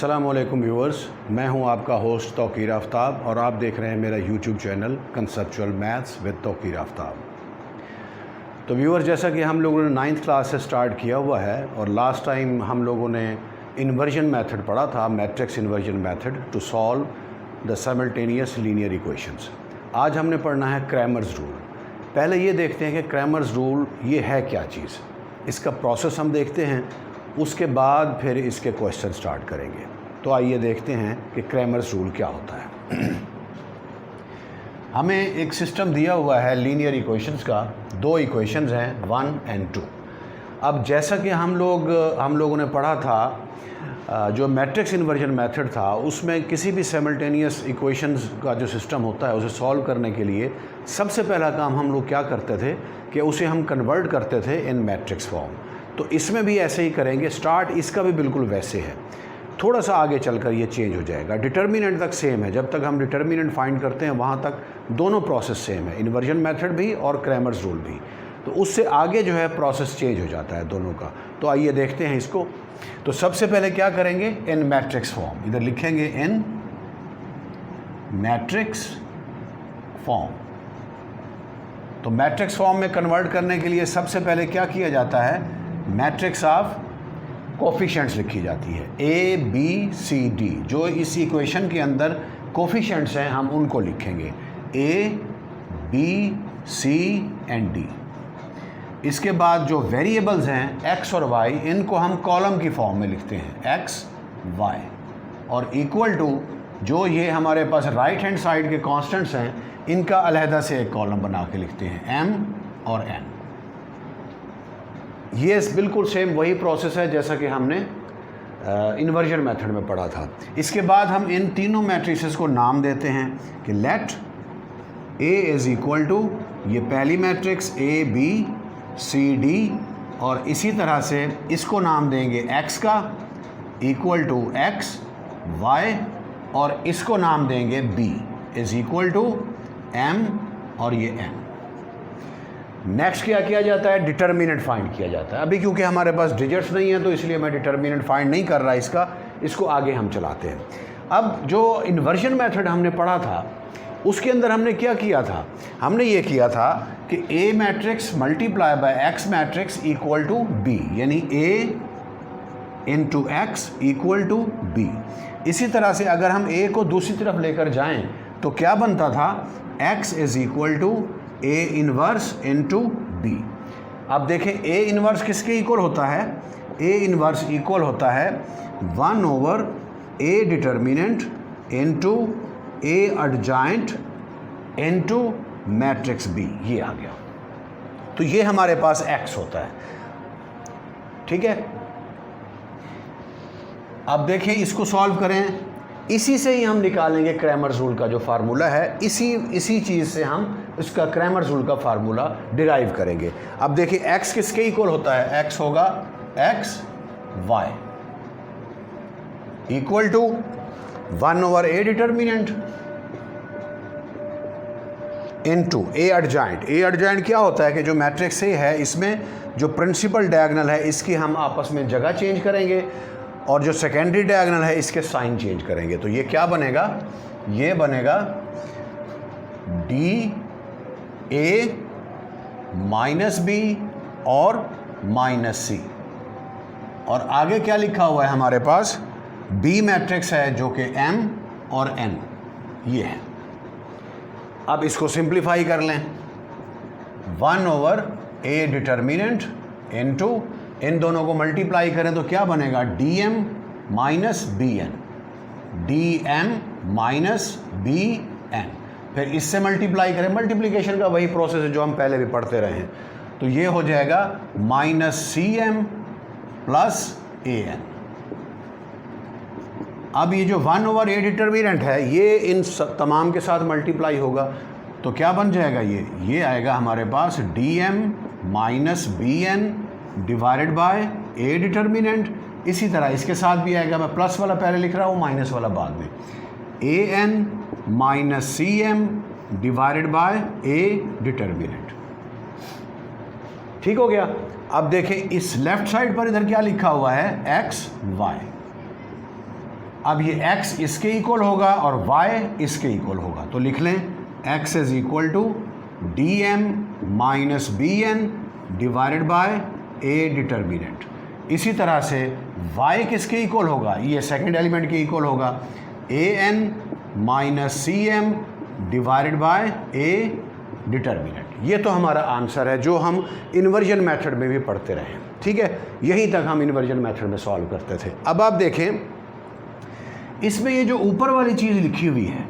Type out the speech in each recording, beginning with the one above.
अस्सलामुअलैकुम व्यूअर्स, मैं हूं आपका होस्ट तौकीर आफ्ताब और आप देख रहे हैं मेरा YouTube channel conceptual maths with Tauqeer Aftab. तो व्यूअर्स, जैसा कि हम लोगों ने 9th क्लास से स्टार्ट किया हुआ है और लास्ट टाइम हम लोगों ने इन्वर्जन मेथड पढ़ा था, matrix inversion method to solve the simultaneous linear equations. आज हमने पढ़ना है क्रैमर्स रूल। पहले ये देखते हैं कि क्रैमर्स रूल ये है क्या चीज़, इसका प्रोसेस हम देखते हैं, उसके बाद फिर इसके क्वेश्चन स्टार्ट करेंगे। तो आइए देखते हैं कि क्रैमर्स रूल क्या होता है। हमें एक सिस्टम दिया हुआ है लीनियर इक्वेशंस का, दो इक्वेशंस हैं 1 और 2। अब जैसा कि हम लोगों ने पढ़ा था, जो मैट्रिक्स इन्वर्जन मेथड था उसमें किसी भी साइमल्टेनियस इक्वेशंस का जो सिस्टम होता है उसे सॉल्व करने के लिए सबसे पहला काम हम लोग क्या करते थे कि उसे हम कन्वर्ट करते थे इन मैट्रिक्स फॉर्म। तो इसमें भी ऐसे ही करेंगे। स्टार्ट इसका भी बिल्कुल वैसे है, थोड़ा सा आगे चलकर ये चेंज हो जाएगा। डिटर्मिनेंट तक सेम है, जब तक हम डिटर्मिनेंट फाइंड करते हैं वहाँ तक दोनों प्रोसेस सेम है, इन्वर्जन मेथड भी और क्रैमर्स रूल भी। तो उससे आगे जो है प्रोसेस चेंज हो जाता है दोनों का। तो आइए देखते हैं इसको। तो सबसे पहले क्या करेंगे, इन मैट्रिक्स फॉर्म, इधर लिखेंगे इन मैट्रिक्स फॉर्म। तो मैट्रिक्स फॉर्म में कन्वर्ट करने के लिए सबसे पहले क्या किया जाता है, मैट्रिक्स ऑफ कोफिशिएंट्स लिखी जाती है, ए बी सी डी। जो इस इक्वेशन के अंदर कोफिशिएंट्स हैं हम उनको लिखेंगे A B C and D. इसके बाद जो वेरिएबल्स हैं एक्स और वाई, इनको हम कॉलम की फॉर्म में लिखते हैं एक्स वाई, और इक्वल टू जो ये हमारे पास राइट हैंड साइड के कांस्टेंट्स हैं इनका अलहदा से एक कॉलम बना के लिखते हैं एम और एन। ये बिल्कुल सेम वही प्रोसेस है जैसा कि हमने इन्वर्जन मेथड में पढ़ा था। इसके बाद हम इन तीनों मैट्रिसेस को नाम देते हैं कि let A is equal to, ये पहली matrix A B C D, और इसी तरह से इसको नाम देंगे एक्स का इक्वल टू एक्स वाई, और इसको नाम देंगे B is equal to M और ये एन। नेक्स्ट क्या किया जाता है, डिटर्मिनेंट फाइंड किया जाता है। अभी क्योंकि हमारे पास डिजिट्स नहीं है तो इसलिए मैं डिटर्मिनेंट फाइंड नहीं कर रहा इसको आगे हम चलाते हैं। अब जो इन्वर्जन मेथड हमने पढ़ा था उसके अंदर हमने क्या किया था, हमने ये किया था कि A matrix multiply by X matrix equal to B, यानी A into X equal to B. इसी तरह से अगर हम ए को दूसरी तरफ लेकर जाएं तो क्या बनता था, x is equal to A inverse into B. अब देखें ए इनवर्स किसके इक्वल होता है, ए इनवर्स इक्वल होता है 1 over A determinant into A adjoint into matrix B. ये आ गया। तो ये हमारे पास एक्स होता है, ठीक है। अब देखें इसको सॉल्व करें, इसी से ही हम निकालेंगे क्रैमर्स रूल का जो फार्मूला है, इसी चीज़ से हम इसका क्रैमर्स रूल का फार्मूला डिराइव करेंगे। अब देखिए x किसके इक्वल होता है, x होगा x y equal to 1 over A determinant into A adjoint. A adjoint क्या होता है कि जो मैट्रिक्स ए है इसमें जो प्रिंसिपल डायगोनल है इसकी हम आपस में जगह चेंज करेंगे और जो सेकेंडरी डायगोनल है इसके साइन चेंज करेंगे। तो ये क्या बनेगा, ये बनेगा डी ए माइनस बी और माइनस सी, और आगे क्या लिखा हुआ है हमारे पास, बी मैट्रिक्स है जो कि एम और एन ये है। अब इसको सिंप्लीफाई कर लें, 1 ओवर ए डिटर्मिनेंट इनटू इन दोनों को मल्टीप्लाई करें तो क्या बनेगा, D M minus B N, D M minus B N. फिर इससे मल्टीप्लाई करें, मल्टीप्लिकेशन का वही प्रोसेस है जो हम पहले भी पढ़ते रहे हैं। तो ये हो जाएगा minus C M plus A N. अब ये जो 1 ओवर ए डिटर्मिनेंट है ये इन तमाम के साथ मल्टीप्लाई होगा तो क्या बन जाएगा, ये आएगा हमारे पास D M minus B N divided by A determinant. इसी तरह इसके साथ भी आएगा, मैं प्लस वाला पहले लिख रहा हूँ, माइनस वाला बाद में, A N minus C M divided by A determinant. ठीक हो गया। अब देखें इस लेफ्ट साइड पर इधर क्या लिखा हुआ है, एक्स वाई। अब ये x इसके इक्वल होगा और y इसके इक्वल होगा, तो लिख लें x is equal to dm minus bn divided by a determinant. इसी तरह से y किसके इक्वल होगा, ये सेकंड एलिमेंट के इक्वल होगा an minus cm divided by a determinant. ये तो हमारा आंसर है जो हम इन्वर्जन मेथड में भी पढ़ते रहे, ठीक है, यहीं तक हम इन्वर्जन मेथड में सॉल्व करते थे। अब आप देखें इसमें ये जो ऊपर वाली चीज़ लिखी हुई है,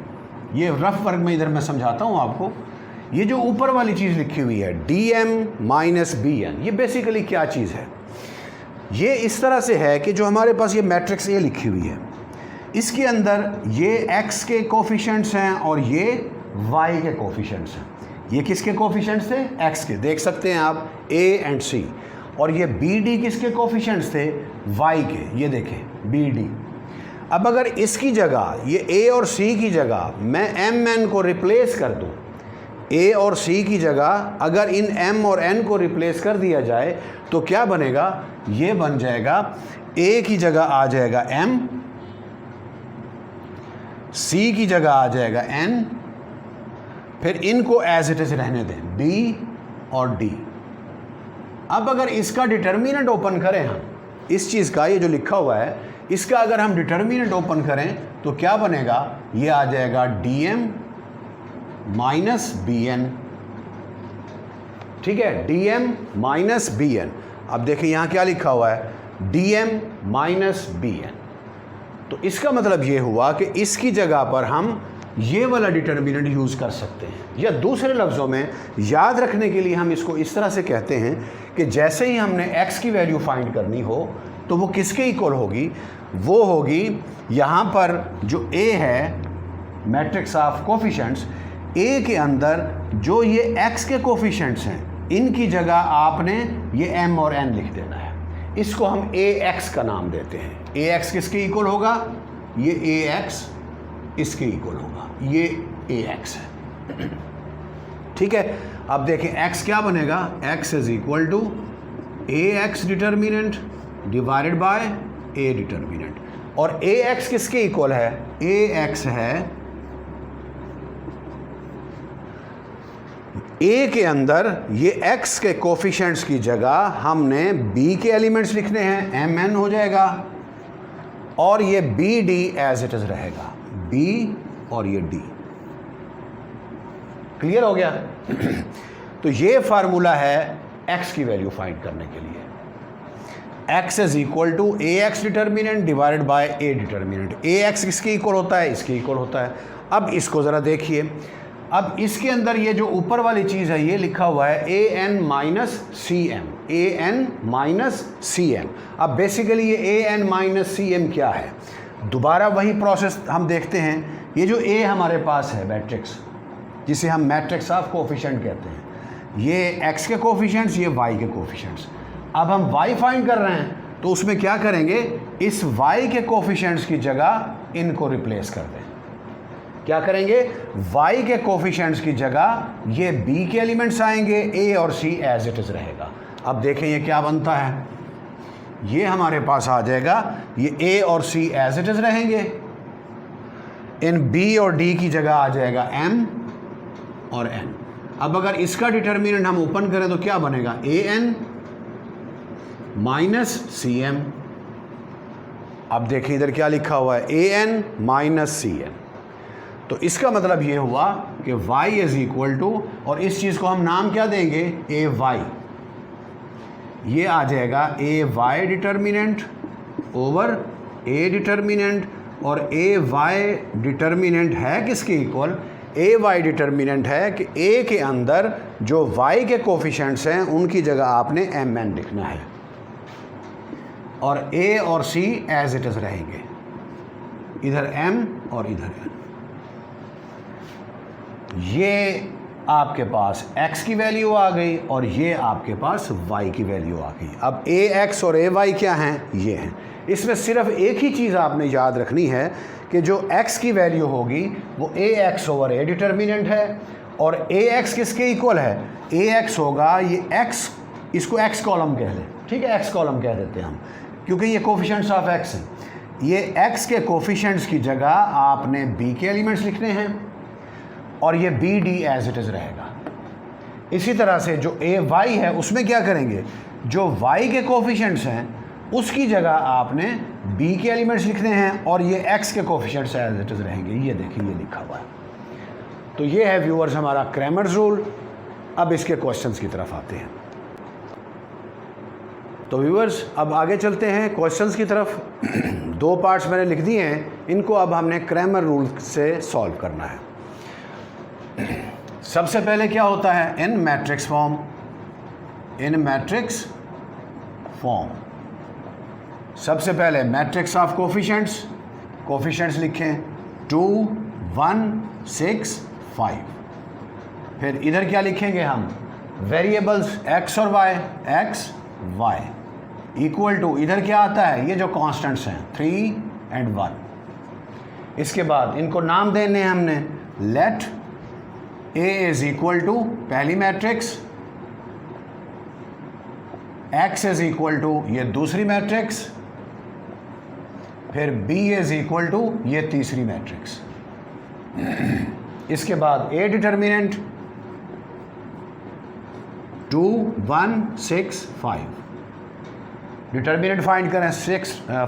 ये रफ वर्क में इधर मैं समझाता हूँ आपको। ये जो ऊपर वाली चीज़ लिखी हुई है dm माइनस bn, ये बेसिकली क्या चीज़ है, ये इस तरह से है कि जो हमारे पास ये मैट्रिक्स ये लिखी हुई है, इसके अंदर ये x के कोफिशिएंट्स हैं और ये y के कोफिशिएंट्स हैं। ये किसके कोफिशिएंट्स थे, x के, देख सकते हैं आप a एंड c। और ये bd किसके कोफिशिएंट्स थे, y के, ये देखें bd। अब अगर इसकी जगह ये a और c की जगह मैं mn को रिप्लेस कर दूं, a और c की जगह अगर इन m और n को रिप्लेस कर दिया जाए तो क्या बनेगा, ये बन जाएगा a की जगह आ जाएगा m, c की जगह आ जाएगा n, फिर इनको एज इट इज रहने दें b और d। अब अगर इसका डिटर्मिनेंट ओपन करें हम, इस चीज़ का ये जो लिखा हुआ है इसका अगर हम डिटर्मिनेंट ओपन करें तो क्या बनेगा, ये आ जाएगा dm माइनस bn, ठीक है, dm माइनस bn। अब देखिए यहाँ क्या लिखा हुआ है, dm माइनस bn। तो इसका मतलब ये हुआ कि इसकी जगह पर हम ये वाला डिटर्मिनेंट यूज़ कर सकते हैं, या दूसरे लफ्ज़ों में याद रखने के लिए हम इसको इस तरह से कहते हैं कि जैसे ही हमने x की वैल्यू फाइंड करनी हो तो वो किसके इक्वल होगी, वो होगी यहाँ पर जो a है मैट्रिक्स ऑफ कोफिशिएंट्स, a के अंदर जो ये x के कोफिशिएंट्स हैं इनकी जगह आपने ये m और n लिख देना है। इसको हम ax का नाम देते हैं। ax किसके इक्वल होगा, ये ax इसके इक्वल होगा, ये ax है, ठीक है। अब देखें x क्या बनेगा, x is equal to ax determinant divided by a determinant. और ax किसके इक्वल है, ax है a के अंदर ये x के कोफिशिएंट्स की जगह हमने b के एलिमेंट्स लिखने हैं, mn हो जाएगा, और ये bd एज इट इज रहेगा, b और ये d। क्लियर हो गया। तो ये फार्मूला है x की वैल्यू फाइंड करने के लिए। x is equal to ax determinant divided by a determinant. ax किसके इक्वल होता है, इसके इक्वल होता है। अब इसको ज़रा देखिए, अब इसके अंदर ये जो ऊपर वाली चीज़ है ये लिखा हुआ है an minus cm, an minus cm। अब बेसिकली ये an माइनस cm क्या है, दोबारा वही प्रोसेस हम देखते हैं। ये जो a हमारे पास है मैट्रिक्स, जिसे हम मैट्रिक्स ऑफ कोफिशिएंट कहते हैं, ये x के कोफिशिएंट्स, ये y के कोफिशिएंट्स। अब हम y फाइंड कर रहे हैं तो उसमें क्या करेंगे, इस y के कोफिशिएंट्स की जगह इनको रिप्लेस कर दें। क्या करेंगे, y के कोफिशिएंट्स की जगह ये b के एलिमेंट्स आएंगे, a और c एज इट इज रहेगा। अब देखें ये क्या बनता है, ये हमारे पास आ जाएगा, ये a और c एज इट इज रहेंगे, इन b और d की जगह आ जाएगा m और n। अब अगर इसका डिटर्मिनेंट हम ओपन करें तो क्या बनेगा, an माइनस cm। अब देखिए इधर क्या लिखा हुआ है, an माइनस cm। तो इसका मतलब ये हुआ कि y इज इक्वल टू, और इस चीज़ को हम नाम क्या देंगे, ay। ये आ जाएगा ay determinant over a determinant, और ay डिटर्मिनेंट है किसके इक्वल, ay डिटर्मिनेंट है कि a के अंदर जो y के कोफिशिएंट्स हैं उनकी जगह आपने mn लिखना है, और a और c एज इट इज रहेंगे, इधर m और इधर n। ये आपके पास x की वैल्यू आ गई और ये आपके पास y की वैल्यू आ गई। अब ax और ay क्या हैं, ये हैं। इसमें सिर्फ एक ही चीज़ आपने याद रखनी है कि जो x की वैल्यू होगी वो ax ओवर a डिटर्मिनेंट है, और ax किसके इक्वल है, ax होगा ये x, इसको x कॉलम कह लें, ठीक है, x कॉलम कह देते हैं हम क्योंकि ये कोफिशिएंट्स ऑफ x हैं। ये x के कोफिशिएंट्स की जगह आपने b के एलिमेंट्स लिखने हैं और ये B D as it is रहेगा। इसी तरह से जो ए वाई है उसमें क्या करेंगे, जो y के कोफिशिएंट्स हैं उसकी जगह आपने b के एलिमेंट्स लिखने हैं और ये x के कोफिशिएंट्स एज इट इज़ रहेंगे। ये देखिए ये लिखा हुआ है। तो ये है व्यूअर्स हमारा क्रैमर्स रूल। अब इसके क्वेश्चंस की तरफ आते हैं। तो व्यूअर्स अब आगे चलते हैं क्वेश्चंस की तरफ। दो पार्ट्स मैंने लिख दिए हैं, इनको अब हमने क्रैमर रूल से सॉल्व करना है। सबसे पहले क्या होता है, इन मैट्रिक्स फॉर्म, इन मैट्रिक्स फॉर्म सबसे पहले मैट्रिक्स ऑफ कोफिशिएंट्स, कोफिशिएंट्स लिखें 2 1 6 5। फिर इधर क्या लिखेंगे हम, वेरिएबल्स x और y, x y equal to, इधर क्या आता है, ये जो कांस्टेंट्स हैं 3 और 1। इसके बाद इनको नाम देने हैं हमने, let a is equal to पहली matrix, x is equal to ये दूसरी मैट्रिक्स, फिर b इज इक्वल टू ये तीसरी मैट्रिक्स। इसके बाद a डिटर्मिनेंट 2 1 6 5, डिटर्मिनेंट फाइंड करें,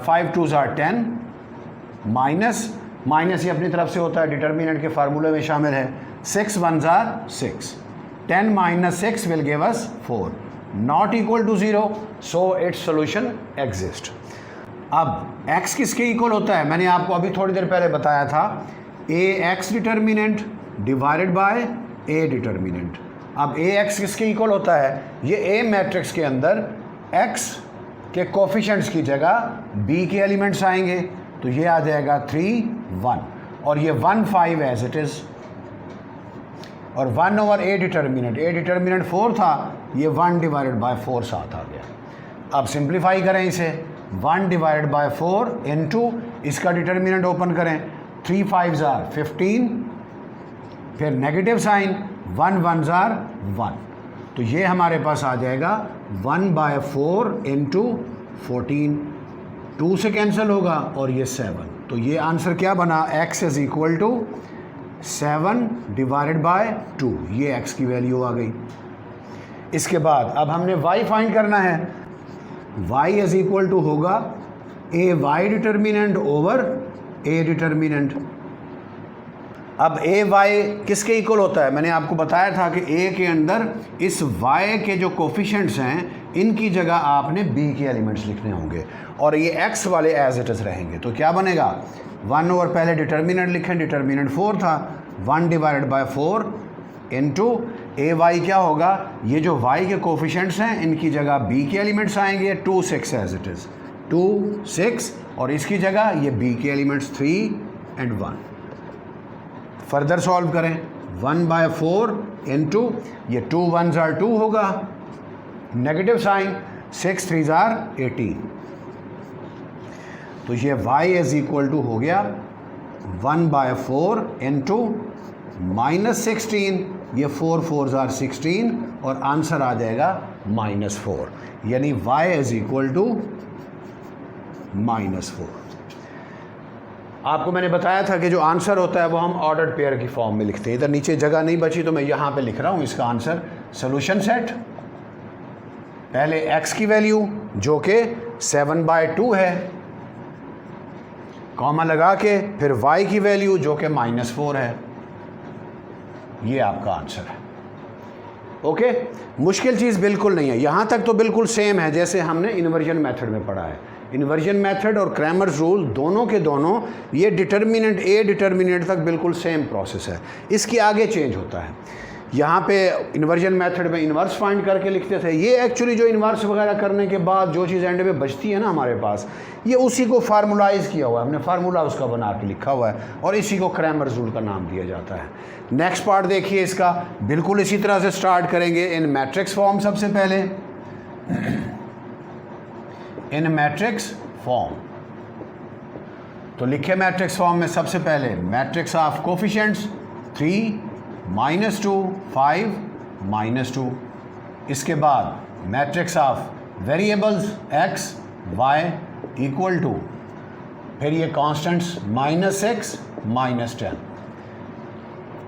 5 2 आर 10, माइनस ये अपनी तरफ से होता है, डिटर्मिनेंट के फार्मूले में शामिल है, 6 1 are 6, 10 minus 6 will give us 4, not equal to 0, so it's solution exist. अब x किसके इक्वल होता है, मैंने आपको अभी थोड़ी देर पहले बताया था, ax determinant divided by a determinant. अब ax किसके इक्वल होता है, ये a मैट्रिक्स के अंदर x के कोफिशिएंट्स की जगह b के एलिमेंट्स आएंगे, तो ये आ जाएगा 3 1 और ये 1 5 एज इट इज़, और 1 ओवर a डिटर्मिनेंट 4 था, ये 1 डिवाइडेड बाय 4 साथ आ गया। अब सिंप्लीफाई करें इसे, 1 डिवाइडेड बाय 4 इनटू इसका डिटर्मिनेंट ओपन करें, 3 5 आर 15, फिर नेगेटिव साइन, 1 1 आर 1, तो ये हमारे पास आ जाएगा 1 बाय 4 इंटू 14, 2 से कैंसिल होगा और ये 7, तो ये आंसर क्या बना, x is equal to 7 divided by 2, ये x की वैल्यू आ गई। इसके बाद अब हमने y फाइंड करना है, y इज इक्वल टू होगा a y determinant over a determinant. अब a y किसके इक्वल होता है, मैंने आपको बताया था कि a के अंदर इस y के जो कोफिशिएंट्स हैं इनकी जगह आपने b के एलिमेंट्स लिखने होंगे और ये x वाले एज इट इज़ रहेंगे। तो क्या बनेगा, 1 ओवर पहले डिटर्मिनेंट लिखें, डिटर्मिनेंट 4 था, 1 divided by 4 into A Y क्या होगा, ये जो y के कोफिशिएंट्स हैं इनकी जगह b के एलिमेंट्स आएंगे, 2 6 एज इट इज़, 2 6 और इसकी जगह ये b के एलिमेंट्स 3 और 1। फर्दर सॉल्व करें, 1 बाय 4 इंटू ये 2 1 आर 2 होगा, नेगेटिव साइन, 6 3 आर 18, तो ये y इज इक्वल टू हो गया 1 बाय 4 इंटू -16, ये 4 4 आर 16 और आंसर आ जाएगा -4, यानी y इज इक्वल टू -4। आपको मैंने बताया था कि जो आंसर होता है वो हम ऑर्डर्ड पेयर की फॉर्म में लिखते हैं। इधर नीचे जगह नहीं बची तो मैं यहाँ पे लिख रहा हूँ इसका आंसर, सोल्यूशन सेट, पहले x की वैल्यू जो कि 7 बाय 2 है, कॉमा लगा के, फिर y की वैल्यू जो कि -4 है, ये आपका आंसर है। ओके, मुश्किल चीज़ बिल्कुल नहीं है, यहाँ तक तो बिल्कुल सेम है जैसे हमने इन्वर्जन मेथड में पढ़ा है। इन्वर्जन मेथड और क्रैमर्स रूल दोनों के दोनों ये डिटर्मिनेंट ए डिटर्मिनेंट तक बिल्कुल सेम प्रोसेस है, इसके आगे चेंज होता है। यहाँ पे इन्वर्जन मेथड में इन्वर्स फाइंड करके लिखते थे, ये एक्चुअली जो इन्वर्स वगैरह करने के बाद जो चीज़ एंड में बचती है ना हमारे पास, ये उसी को फार्मूलाइज किया हुआ है, हमने फार्मूला उसका बना के लिखा हुआ है और इसी को क्रैमर्स रूल का नाम दिया जाता है। नेक्स्ट पार्ट देखिए इसका, बिल्कुल इसी तरह से स्टार्ट करेंगे। इन मैट्रिक्स फॉर्म, सबसे पहले इन मैट्रिक्स फॉर्म, तो लिखे मैट्रिक्स फॉर्म में सबसे पहले मैट्रिक्स ऑफ कोफिशिएंट्स 3 -2 5 -2, इसके बाद matrix of variables x y equal to फिर ये कांस्टेंट्स -6 -10।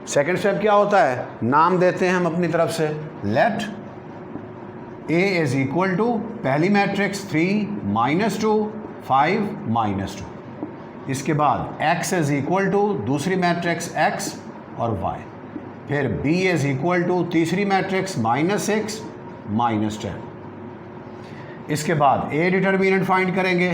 सेकेंड स्टेप क्या होता है, नाम देते हैं हम अपनी तरफ से, let A is equal to पहली मैट्रिक्स 3 -2 5 -2, इसके बाद x इज इक्वल टू दूसरी मैट्रिक्स x और y, फिर B इज इक्वल टू तीसरी मैट्रिक्स -6 -10। इसके बाद A डिटर्मिनेंट फाइंड करेंगे,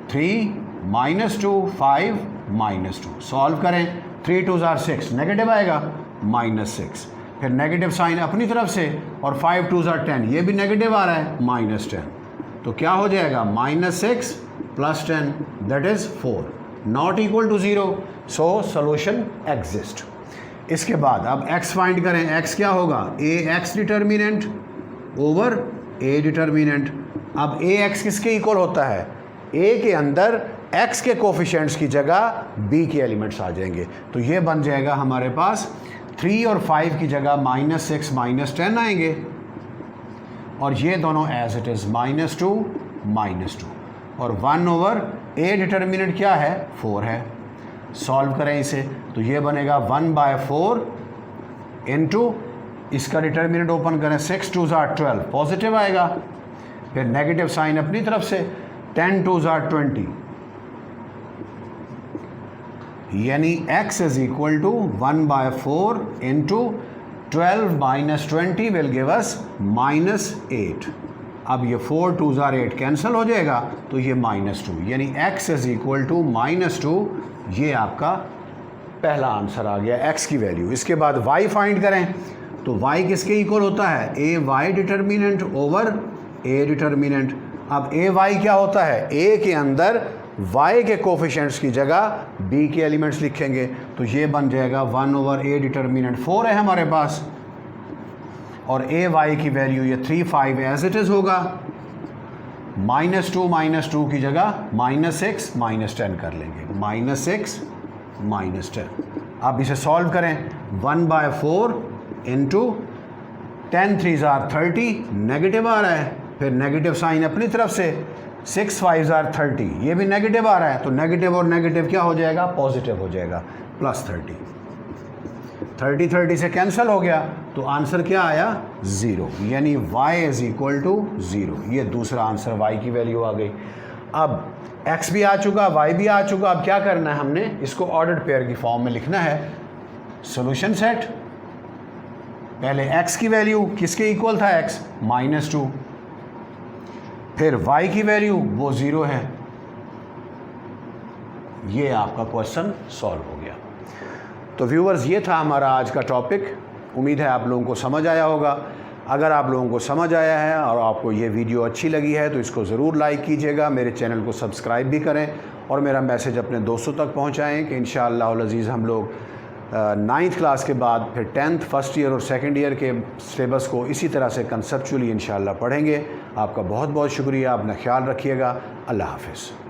3 -2 5 -2, सॉल्व करें, 3 2 = 6, नेगेटिव आएगा -6, फिर नेगेटिव साइन अपनी तरफ से और 5 2 = 10, ये भी नेगेटिव आ रहा है -10, तो क्या हो जाएगा -6 + 10 that is 4, not equal to 0, so solution exist. इसके बाद अब x फाइंड करें, x क्या होगा, ax determinant over a determinant. अब ax किसके इक्वल होता है, a के अंदर x के कोफिशिएंट्स की जगह b के एलिमेंट्स आ जाएंगे, तो ये बन जाएगा हमारे पास 3 और 5 की जगह -6 -10 आएंगे, और ये दोनों एज इट इज़ -2 -2, और 1/a डिटर्मिनेंट क्या है, 4 है। सॉल्व करें इसे, तो ये बनेगा 1/4 इंटू इसका डिटर्मिनेंट ओपन करें, 6 2 = 12, पॉजिटिव आएगा, फिर नेगेटिव साइन अपनी तरफ से, 10 2 = 20, यानी x is equal to 1/4 into 12 - 20 will give us -8। अब ये 4 2 = 8 कैंसिल हो जाएगा, तो ये -2, यानी x इज इक्वल टू -2, ये आपका पहला आंसर आ गया x की वैल्यू। इसके बाद y फाइंड करें, तो y किसके इक्वल होता है, ay determinant over a determinant. अब ay क्या होता है, a के अंदर y के कोफिशिएंट्स की जगह b के एलिमेंट्स लिखेंगे, तो ये बन जाएगा 1/a डिटर्मिनेंट 4 है हमारे पास, और ay की वैल्यू ये 3 5 एज इट इज़ होगा, -2 -2 की जगह -6 -10 कर लेंगे, -6 -10। अब इसे सॉल्व करें, 1/4 इंटू 10 3 = 30, नेगेटिव आ रहा है, फिर नेगेटिव साइन अपनी तरफ से, 6 5 = 30, ये भी नेगेटिव आ रहा है, तो नेगेटिव और नेगेटिव क्या हो जाएगा, पॉजिटिव हो जाएगा, +30, 30 30 से कैंसिल हो गया, तो आंसर क्या आया, 0, यानी y इज इक्वल टू 0, ये दूसरा आंसर y की वैल्यू आ गई। अब x भी आ चुका, y भी आ चुका, अब क्या करना है, हमने इसको ऑर्डर्ड पेयर की फॉर्म में लिखना है। सॉल्यूशन सेट, पहले x की वैल्यू किसके इक्वल था, x -2, फिर y की वैल्यू वो 0 है, ये आपका क्वेश्चन सॉल्व हो गया। तो व्यूअर्स, ये था हमारा आज का टॉपिक, उम्मीद है आप लोगों को समझ आया होगा। अगर आप लोगों को समझ आया है और आपको ये वीडियो अच्छी लगी है तो इसको ज़रूर लाइक कीजिएगा, मेरे चैनल को सब्सक्राइब भी करें, और मेरा मैसेज अपने दोस्तों तक पहुंचाएं कि इंशाअल्लाह अज़ीज़ हम लोग 9th क्लास के बाद फिर 10th फर्स्ट ईयर और सेकंड ईयर के सिलेबस को इसी तरह से कंसेप्चुअली इंशाअल्लाह पढ़ेंगे। आपका बहुत बहुत शुक्रिया, अपना ख्याल रखिएगा, अल्लाह हाफ़िज़।